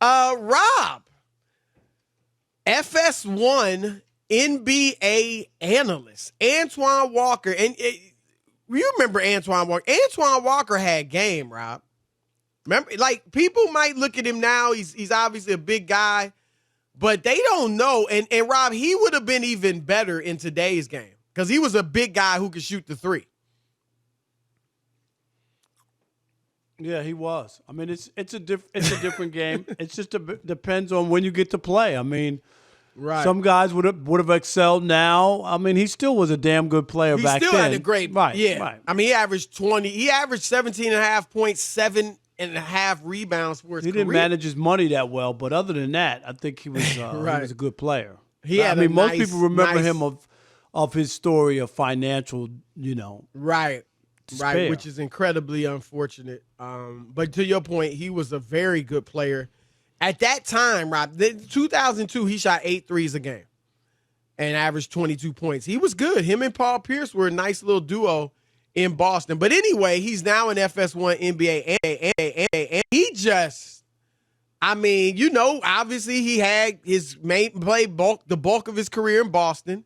Rob, FS1 NBA analyst, Antoine Walker. And you remember Antoine Walker. Antoine Walker had game, Rob. Remember, like, people might look at him now. He's obviously a big guy, but they don't know. And Rob, he would have been even better in today's game because he was a big guy who could shoot the three. Yeah, he was. I mean, it's a different game. It just depends on when you get to play. I mean, right. Some guys would have excelled now. I mean, he still was a damn good player back then. He still had a great, right? Yeah. Right. I mean, he averaged 20. He averaged 17.5 points, 7.5 rebounds for his career. He didn't manage his money that well, but other than that, I think he was right. He was a good player. Most people remember him of his story of financial, right. despair. Right, which is incredibly unfortunate. But to your point, he was a very good player. At that time, Rob, 2002, he shot 8 threes a game and averaged 22 points. He was good. Him and Paul Pierce were a nice little duo in Boston. But anyway, he's now in FS1 NBA. And he just, obviously he had his the bulk of his career in Boston.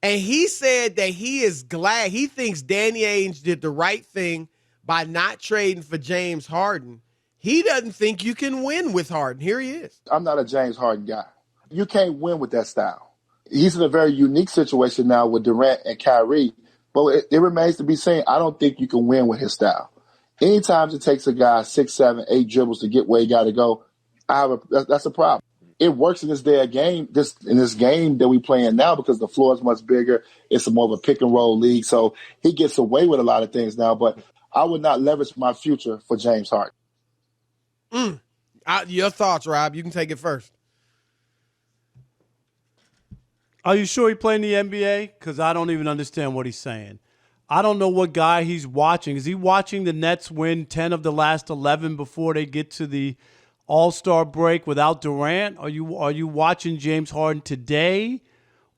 And he said that he is glad. He thinks Danny Ainge did the right thing by not trading for James Harden. He doesn't think you can win with Harden. Here he is. I'm not a James Harden guy. You can't win with that style. He's in a very unique situation now with Durant and Kyrie, but it remains to be seen. I don't think you can win with his style. Anytime it takes a guy 6, 7, 8 dribbles to get where he got to go, that's a problem. It works in this day of game, in this game that we playing now because the floor is much bigger. It's more of a pick and roll league, so he gets away with a lot of things now. But I would not leverage my future for James Harden. Your thoughts, Rob? You can take it first. Are you sure he played in the NBA? Because I don't even understand what he's saying. I don't know what guy he's watching. Is he watching the Nets win 10 of the last 11 before they get to the All-Star break without Durant? Are you watching James Harden today?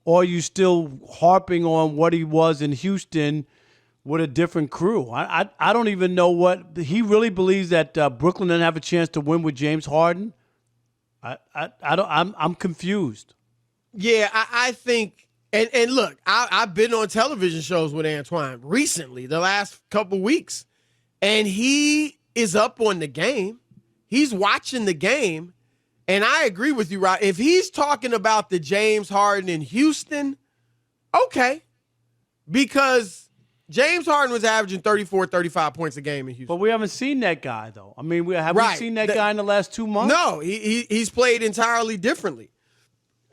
Or are you still harping on what he was in Houston with a different crew? I don't even know what he really believes that Brooklyn didn't have a chance to win with James Harden. I'm confused. Yeah, I think, and look, I've been on television shows with Antoine recently, the last couple weeks, and he is up on the game. He's watching the game, and I agree with you, Rob. If he's talking about the James Harden in Houston, okay, because James Harden was averaging 34, 35 points a game in Houston. But we haven't seen that guy, though. I mean, have we seen that guy in the last 2 months? No, he's played entirely differently.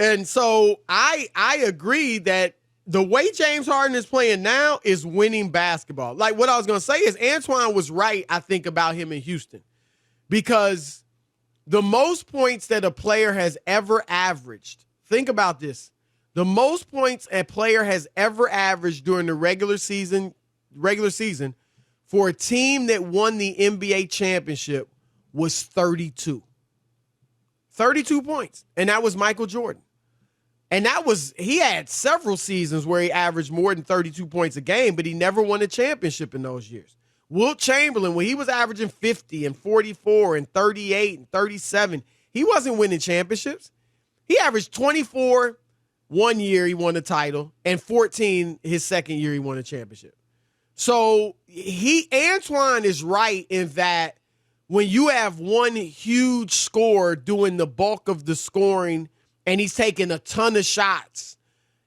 And so I agree that the way James Harden is playing now is winning basketball. Like, what I was going to say is Antoine was right, I think, about him in Houston. Because the most points that a player has ever averaged, think about this, the most points a player has ever averaged during the regular season for a team that won the NBA championship was 32. 32 points. And that was Michael Jordan. And he had several seasons where he averaged more than 32 points a game, but he never won a championship in those years. Wilt Chamberlain, when he was averaging 50 and 44 and 38 and 37, he wasn't winning championships. He averaged 24 one year, he won a title, and 14 his second year, he won a championship. So Antoine is right in that when you have one huge scorer doing the bulk of the scoring and he's taking a ton of shots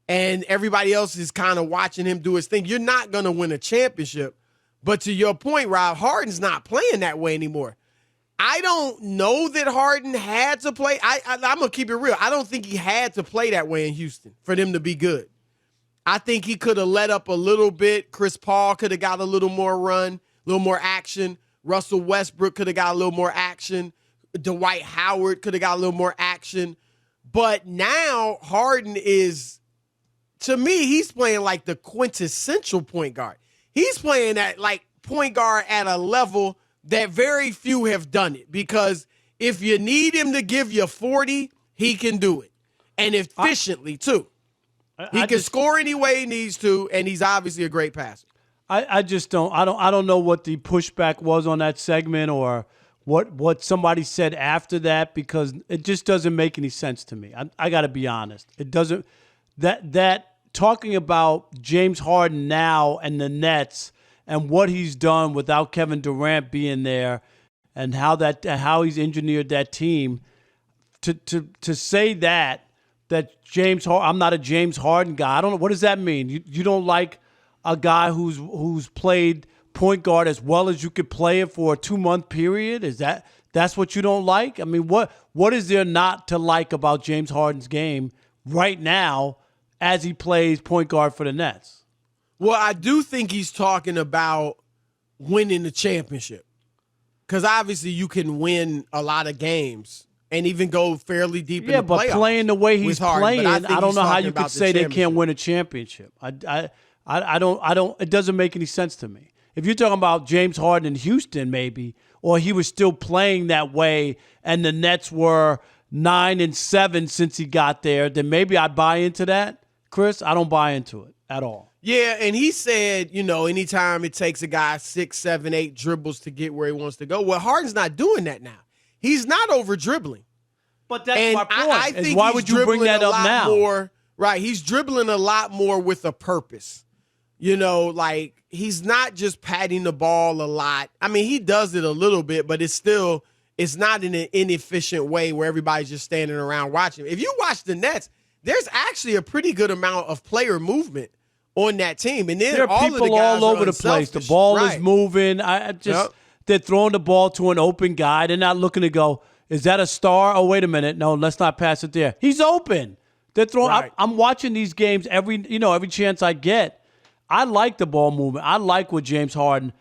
and everybody else is kind of watching him do his thing, you're not going to win a championship. But to your point, Rob, Harden's not playing that way anymore. I don't know that Harden had to play. I'm going to keep it real. I don't think he had to play that way in Houston for them to be good. I think he could have let up a little bit. Chris Paul could have got a little more run, a little more action. Russell Westbrook could have got a little more action. Dwight Howard could have got a little more action. But now Harden is, to me, he's playing like the quintessential point guard. He's playing at like point guard at a level that very few have done it, because if you need him to give you 40, he can do it, and efficiently too. He can score any way he needs to, and he's obviously a great passer. I just don't. I don't know what the pushback was on that segment or what somebody said after that, because it just doesn't make any sense to me. I got to be honest. It doesn't. That talking about James Harden now and the Nets and what he's done without Kevin Durant being there, and how he's engineered that team, to say that James Harden, I'm not a James Harden guy. I don't know, what does that mean? You don't like a guy who's played point guard as well as you could play it for a 2-month period? That's what you don't like? I mean, what is there not to like about James Harden's game right now as he plays point guard for the Nets? Well, I do think he's talking about winning the championship, because obviously you can win a lot of games and even go fairly deep in the playoffs. Yeah, but playing the way he's Harden, playing, I don't know how you could say they can't win a championship. I don't. It doesn't make any sense to me. If you're talking about James Harden in Houston, maybe, or he was still playing that way, and the Nets were 9-7 since he got there, then maybe I'd buy into that. Chris, I don't buy into it at all. Yeah, and he said, anytime it takes a guy 6, 7, 8 dribbles to get where he wants to go. Well, Harden's not doing that now. He's not over dribbling. But that's my point. I think why would you bring that up now? More, right, he's dribbling a lot more with a purpose. Like, he's not just patting the ball a lot. I mean, he does it a little bit, but it's not in an inefficient way where everybody's just standing around watching. If you watch the Nets, there's actually a pretty good amount of player movement on that team. And then there are people all over the place. The ball is moving. They're throwing the ball to an open guy. They're not looking to go, is that a star? Oh, wait a minute. No, let's not pass it there. He's open. They're throwing. Right. I'm watching these games every chance I get. I like the ball movement. I like what James Harden.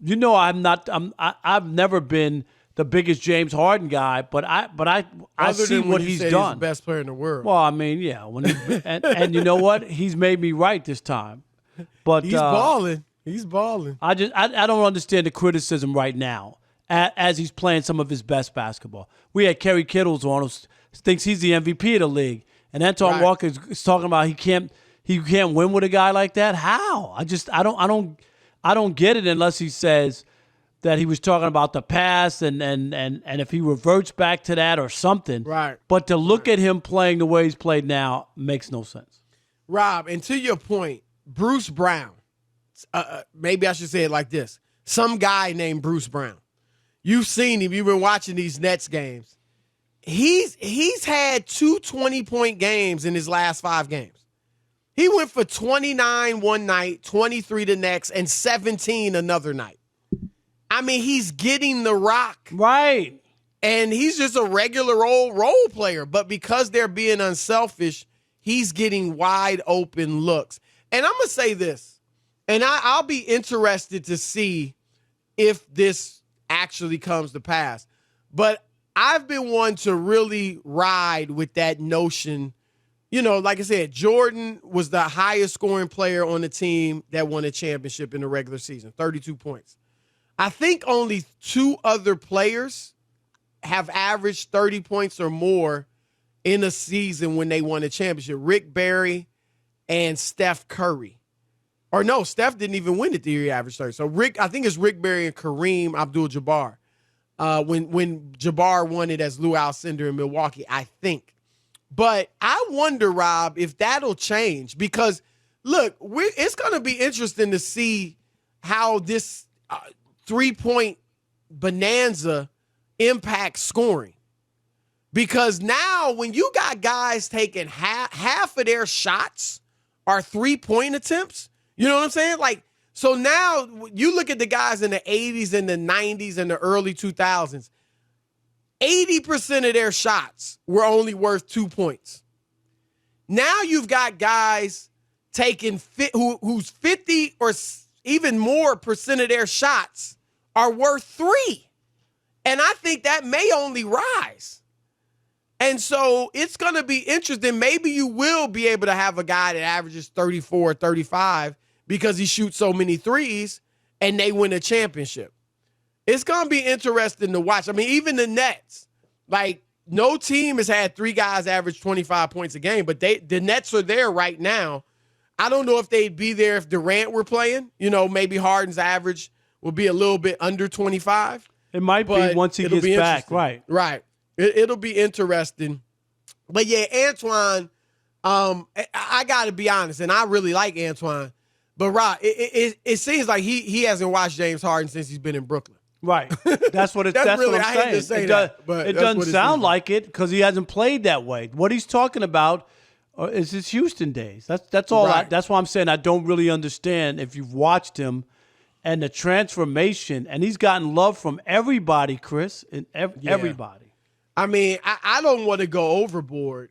I've never been the biggest James Harden guy, but I see what he's done. He's the best player in the world. Well, I mean, yeah. And you know what? He's made me right this time. But he's balling. He's balling. I don't understand the criticism right now as he's playing some of his best basketball. We had Kerry Kittles on who thinks he's the MVP of the league, and Antoine Walker is talking about he can't win with a guy like that. How? I don't get it unless he says that he was talking about the past and if he reverts back to that or something. Right. But to look at him playing the way he's played now makes no sense. Rob, and to your point, Bruce Brown, maybe I should say it like this. Some guy named Bruce Brown. You've seen him. You've been watching these Nets games. He's had 2 20-point games in his last 5 games. He went for 29 one night, 23 the next, and 17 another night. I mean, he's getting the rock. Right. And he's just a regular old role player. But because they're being unselfish, he's getting wide open looks. And I'm going to say this, and I'll be interested to see if this actually comes to pass. But I've been one to really ride with that notion. Like I said, Jordan was the highest scoring player on the team that won a championship in the regular season, 32 points. I think only 2 other players have averaged 30 points or more in a season when they won a championship. Rick Barry and Steph Curry. Or no, Steph didn't even win it the year he averaged 30. So I think it's Rick Barry and Kareem Abdul-Jabbar. When Jabbar won it as Lou Alcindor in Milwaukee, I think. But I wonder, Rob, if that'll change. Because, look, it's going to be interesting to see how this 3-point bonanza impacts scoring. Because now when you got guys taking half of their shots are 3-point attempts, you know what I'm saying? Like, so now you look at the guys in the 80s and the 90s and the early 2000s, 80% of their shots were only worth 2 points. Now you've got guys taking who's 50 or even more percent of their shots are worth 3. And I think that may only rise. And so it's going to be interesting. Maybe you will be able to have a guy that averages 34 or 35 because he shoots so many threes and they win a championship. It's going to be interesting to watch. I mean, even the Nets, like, no team has had 3 guys average 25 points a game, but the Nets are there right now. I don't know if they'd be there if Durant were playing. Maybe Harden's average would be a little bit under 25. It might be but once he it'll gets be back. interesting. Right. Right. It'll be interesting. But yeah, Antoine, I got to be honest, and I really like Antoine. But Rob, it seems like he hasn't watched James Harden since he's been in Brooklyn. Right. That's what That's that's really, what I'm I saying. hate to say it that, but it that's doesn't what it sound seems like it because he hasn't played that way. What he's talking about is his Houston days. That's all. Right. That's why I'm saying I don't really understand if you've watched him and the transformation. And he's gotten love from everybody, Chris, and everybody. I mean, I don't want to go overboard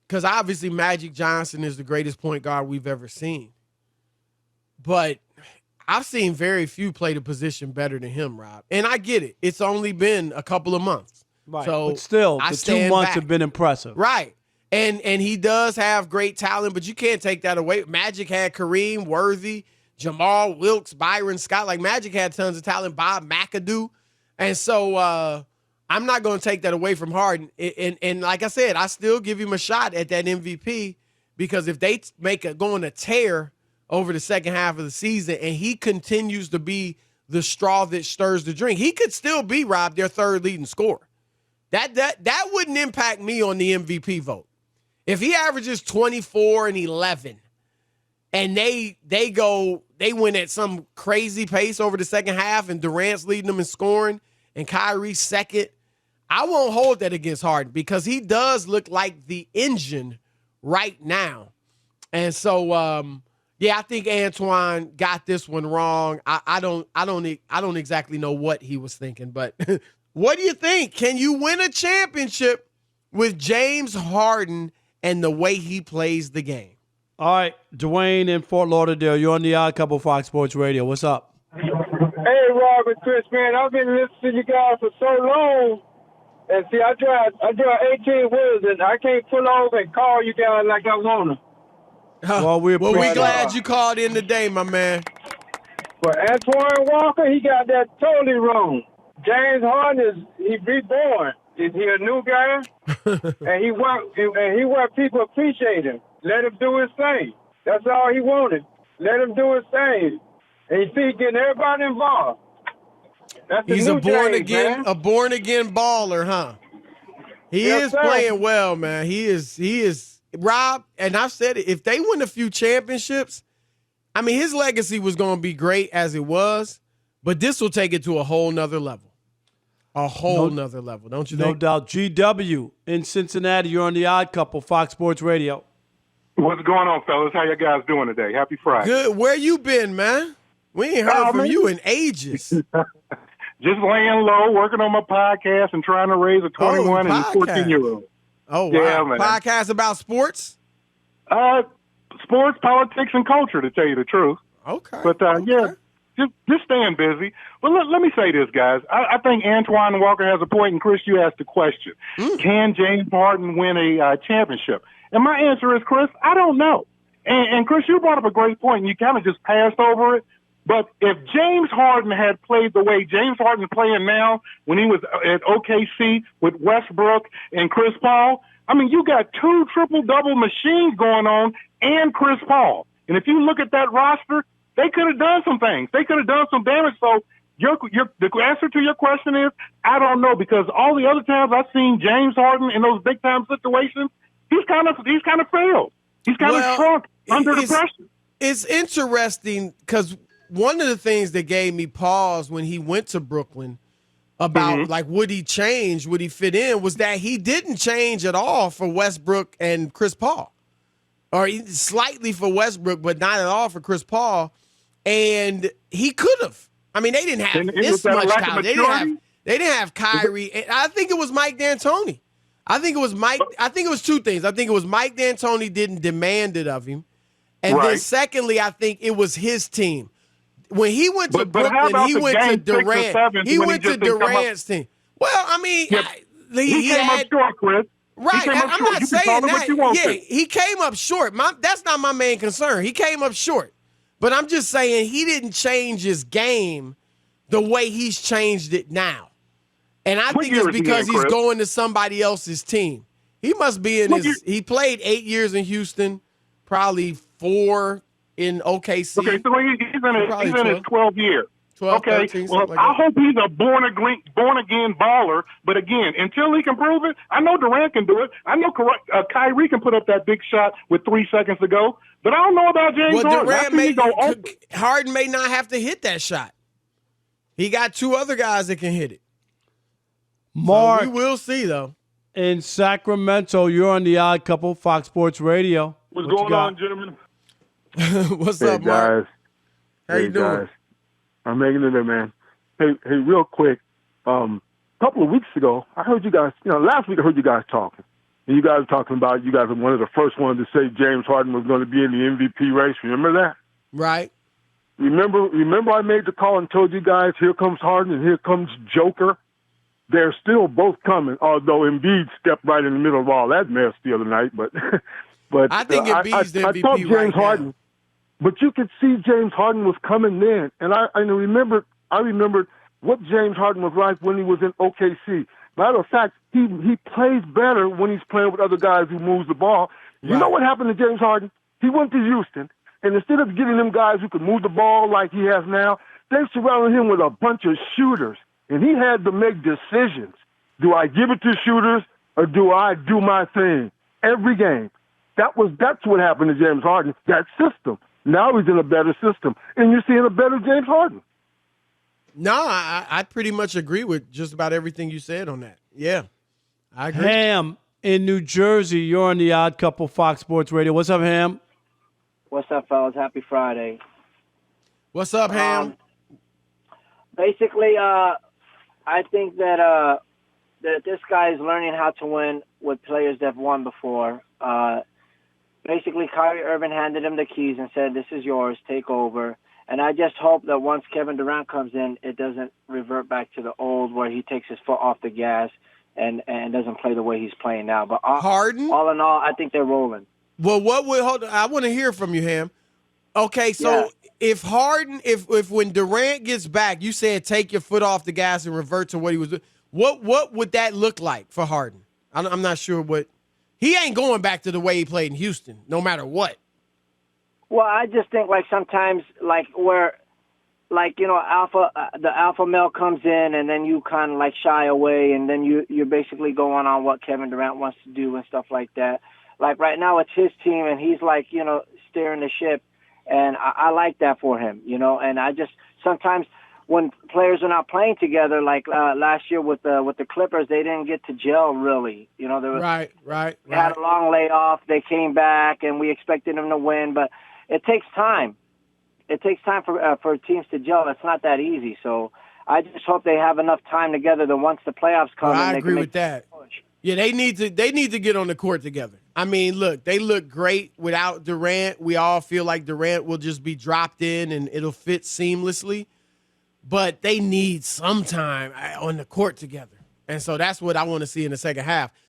because obviously Magic Johnson is the greatest point guard we've ever seen. But I've seen very few play the position better than him, Rob. And I get it. It's only been a couple of months. Right. So but still, I the 2 stand months back. have been impressive. Right. And he does have great talent, but you can't take that away. Magic had Kareem, Worthy, Jamal Wilkes, Byron Scott. Like, Magic had tons of talent, Bob McAdoo. And so I'm not going to take that away from Harden. And like I said, I still give him a shot at that MVP because if they go on a tear over the second half of the season and he continues to be the straw that stirs the drink, he could still be, Rob, their third leading scorer. That wouldn't impact me on the MVP vote. If he averages 24 and 11 and they win at some crazy pace over the second half and Durant's leading them in scoring and Kyrie's second, I won't hold that against Harden because he does look like the engine right now. And so, I think Antoine got this one wrong. I don't exactly know what he was thinking, but what do you think? Can you win a championship with James Harden and the way he plays the game? All right, Dwayne in Fort Lauderdale. You're on the Odd Couple Fox Sports Radio. What's up? Hey, Rob and Chris, man, I've been listening to you guys for so long. And see, I drive 18 wheels, and I can't pull over and call you guys like I want to. Well, we're glad you called in today, my man. But Antoine Walker, he got that totally wrong. James Harden he reborn. Is he a new guy? and he want people to appreciate him. Let him do his thing. That's all he wanted. Let him do his thing. And you see, getting everybody involved. That's He's a a born James, again baller, huh? He Yes, is sir. playing well, man. He is Rob, and I've said it, if they win a few championships, I mean, his legacy was going to be great as it was, but this will take it to a whole nother level. A whole nother level, don't you think? No doubt. GW in Cincinnati. You're on the Odd Couple, Fox Sports Radio. What's going on, fellas? How you guys doing today? Happy Friday. Good. Where you been, man? We ain't heard from you in ages. Just laying low, working on my podcast and trying to raise a 21 and 14-year-old. Oh, wow. Yeah, man. Podcast about sports? Sports, politics, and culture, to tell you the truth. Okay. But, just staying busy. But let me say this, guys. I think Antoine Walker has a point, and Chris, you asked the question. Can James Harden win a championship? And my answer is, Chris, I don't know. And Chris, you brought up a great point, and you kind of just passed over it. But if James Harden had played the way James Harden's playing now when he was at OKC with Westbrook and Chris Paul, I mean, you got two triple-double machines going on and Chris Paul. And if you look at that roster, they could have done some things. They could have done some damage. So the answer to your question is, I don't know, because all the other times I've seen James Harden in those big-time situations, he's kind of failed. He's kind of shrunk under the pressure. It's interesting because one of the things that gave me pause when he went to Brooklyn about like would he change, would he fit in, was that he didn't change at all for Westbrook and Chris Paul. Or slightly for Westbrook, but not at all for Chris Paul. And he could have. I mean, they didn't have this much talent. They didn't have Kyrie. And I think it was Mike D'Antoni. I think it was two things. I think it was Mike D'Antoni didn't demand it of him. And then secondly, I think it was his team. When he went to Brooklyn, he went to Durant. He went to Durant's team. Well, I mean, he came up short, Chris. Right, I'm not saying that. Yeah, he came up short. That's not my main concern. He came up short. But I'm just saying he didn't change his game the way he's changed it now. And I think it's because he's going to somebody else's team. He must be in he played 8 years in Houston, probably 4 in OKC. Okay, so he's in his 12th year. 12, Okay, 13, well, something like I that. hope he's a born again baller. But again, until he can prove it, I know Durant can do it. I know Kyrie can put up that big shot with 3 seconds to go. But I don't know about James Well, Harden. I see he go open. Harden may not have to hit that shot. He got 2 other guys that can hit it. Mark, So we will see, though. in Sacramento, you're on the Odd Couple, Fox Sports Radio. What's What you going got? on, gentlemen? What's Hey, up, Mark? guys. How you doing? Guys. I'm making it there, man. Hey, real quick. A couple of weeks ago, I heard you guys, last week I heard you guys talking. And you guys were talking about you guys were one of the first ones to say James Harden was going to be in the MVP race. Remember that? Right. Remember I made the call and told you guys, here comes Harden and here comes Joker? They're still both coming, although Embiid stepped right in the middle of all that mess the other night. But I think Embiid's the MVP I thought James right Harden, now. but you could see James Harden was coming then, and I remembered what James Harden was like when he was in OKC. Matter of fact, he plays better when he's playing with other guys who moves the ball. You know what happened to James Harden? He went to Houston, and instead of getting them guys who could move the ball like he has now, they surrounded him with a bunch of shooters, and he had to make decisions. Do I give it to shooters or do I do my thing every game? That's what happened to James Harden, that system. Now he's in a better system, and you're seeing a better James Harden. No, I pretty much agree with just about everything you said on that. Yeah, I agree. Ham in New Jersey, you're on the Odd Couple, Fox Sports Radio. What's up, Ham? What's up, fellas? Happy Friday. What's up, Ham? Basically, I think that this guy is learning how to win with players that have won before. Basically, Kyrie Irving handed him the keys and said, "This is yours. Take over." And I just hope that once Kevin Durant comes in, it doesn't revert back to the old where he takes his foot off the gas and doesn't play the way he's playing now. But Harden? all in all, I think they're rolling. Well, hold on. I want to hear from you, Ham. Okay, so if Harden, if when Durant gets back, you said take your foot off the gas and revert to what he was doing, what would that look like for Harden? I'm not sure what. He ain't going back to the way he played in Houston, no matter what. Well, I just think sometimes where the alpha male comes in and then you kind of shy away and then you're basically going on what Kevin Durant wants to do and stuff like that. Like right now it's his team and he's steering the ship, and I like that for him, and I just sometimes when players are not playing together, like last year with the Clippers, they didn't get to gel really. They Right. had a long layoff. They came back, and we expected them to win, but it takes time. It takes time for teams to gel. It's not that easy. So I just hope they have enough time together that once the playoffs come, I they agree can with that. Yeah, they need to get on the court together. I mean, look, they look great without Durant. We all feel like Durant will just be dropped in and it'll fit seamlessly. But they need some time on the court together. And so that's what I want to see in the second half.